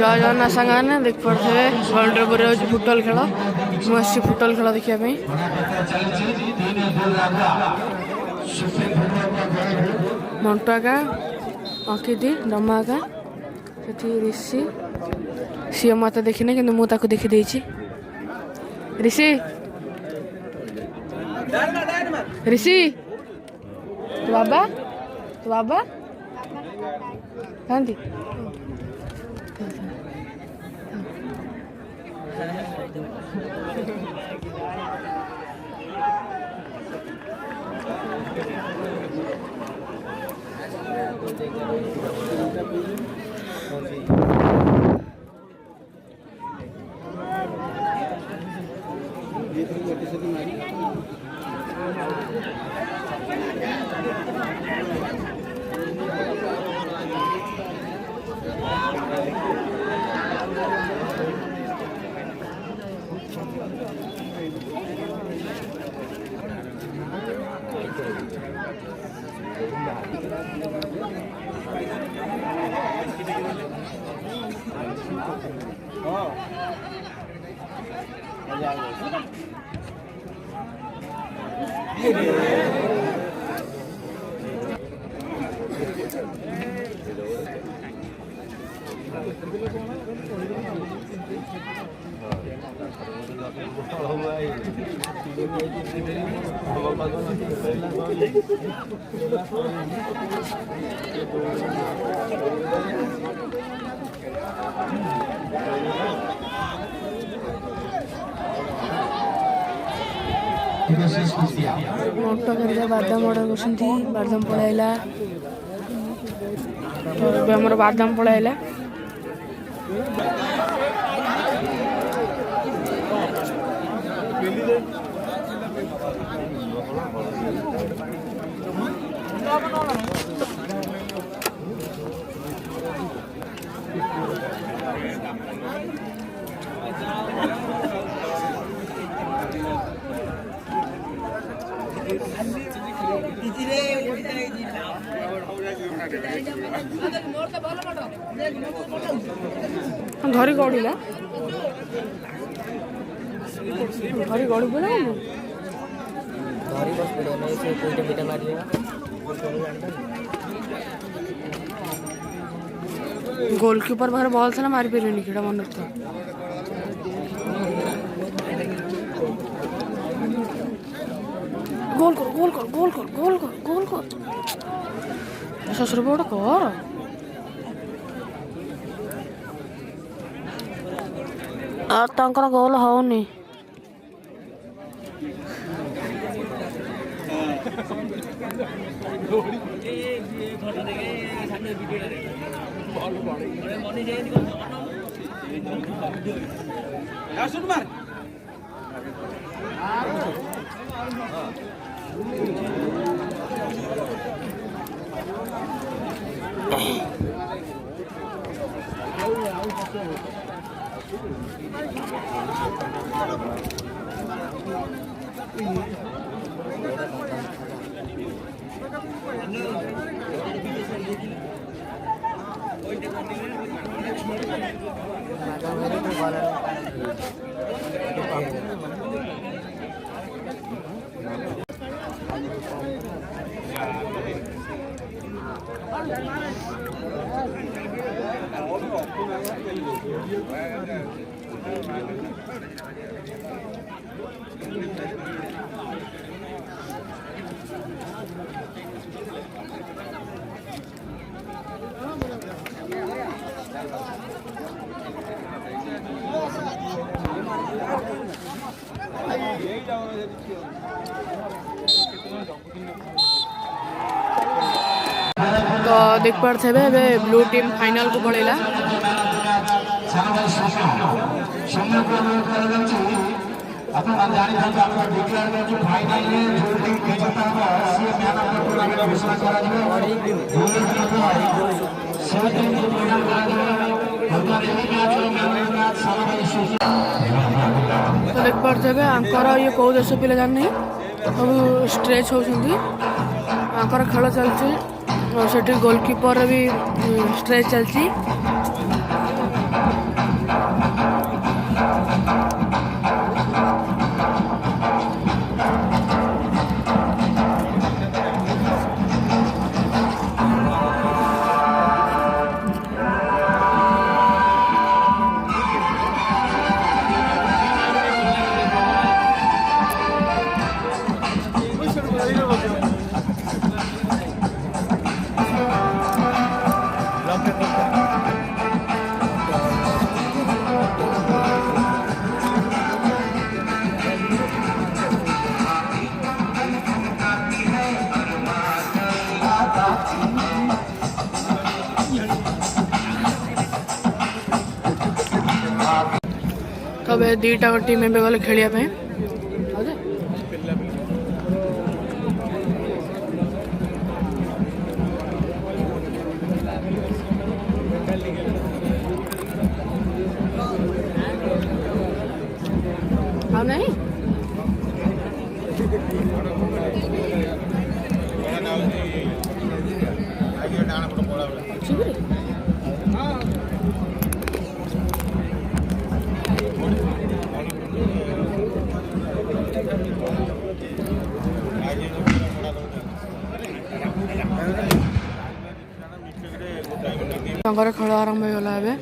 जय जगन्नाथ सांगे देख पड़े गणेशपुर हूँ फुटबल खेल मुझे फुटबल खेल देखापी मंटू आका अंकिति डमा आका से ऋषि सी मत देखने कि मुझे देखी ऋषि ऋषि तू बाबा कहाँती मोटो कर बादाम ऑर्डर कर बादाम पलैला तो आम बादाम पलैला धरी गड़िला धरी गड़ी पड़ा गोलकीपर बाहर बॉल था ना मारी पारे खेड़ा मन था गोल कर गोल कर गोल कर गोल कर गोल कर ससुर गोटे कर आर गोल होनी तो देख पारे ब्लू टीम फाइनल को पड़ेगा तो देख पारे आंकर ये कौ देश पिला जानी सब स्ट्रेच होती आंकर खेल चलती से गोलकीपर भी स्ट्रेच चलती तब दीटा टीम में गले खेलिया हाँ नहीं खेल आरंभ होगा ए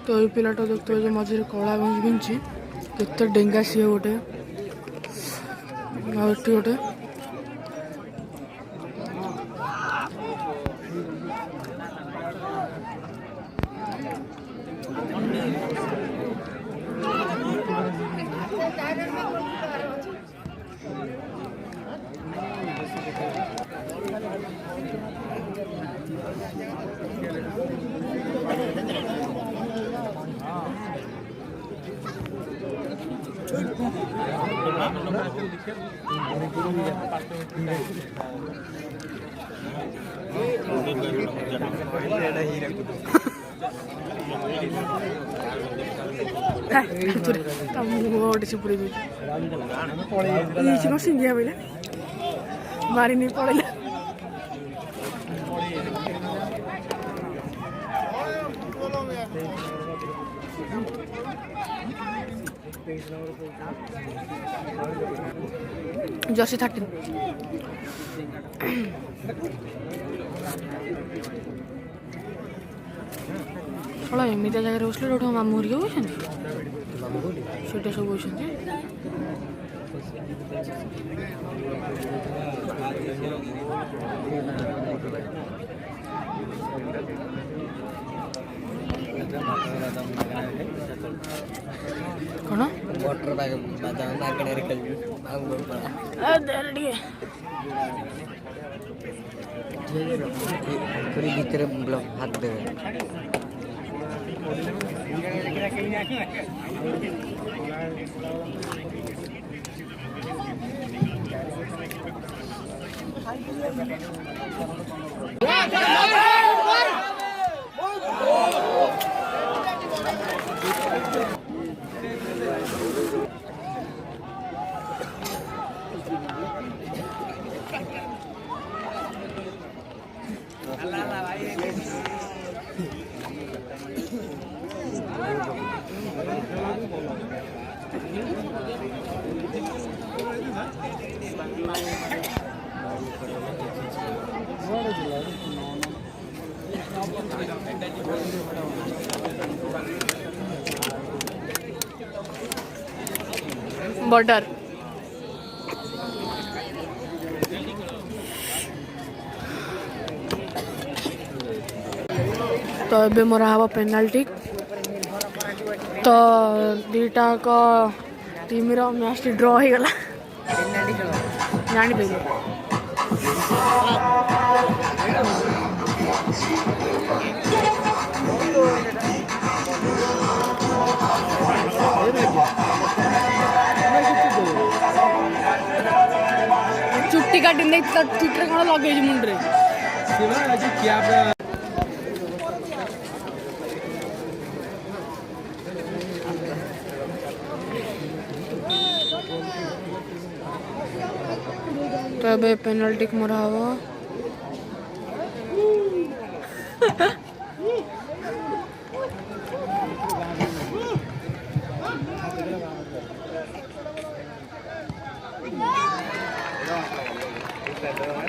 तो ये पिलाटा देखते जो मझे कला गंज पिंधि केते डेंगा सी गोटे गोटे सिंगिया बोले मारी नहीं पड़े जर्सी 13 थोड़ा एमती जगह बसले गोटे मामू हरिका बसते सब बसते कौन वाटर भीतर हाथ दे बॉर्डर तो ये मोर हम पेनाल्टी तो दीटा को टीम रो मैच ड्रॉ हो गला जानी पे चुट्टी काटी चुट्टे कौन लगे मुंडे तो अब पेनाल्टी मरा हम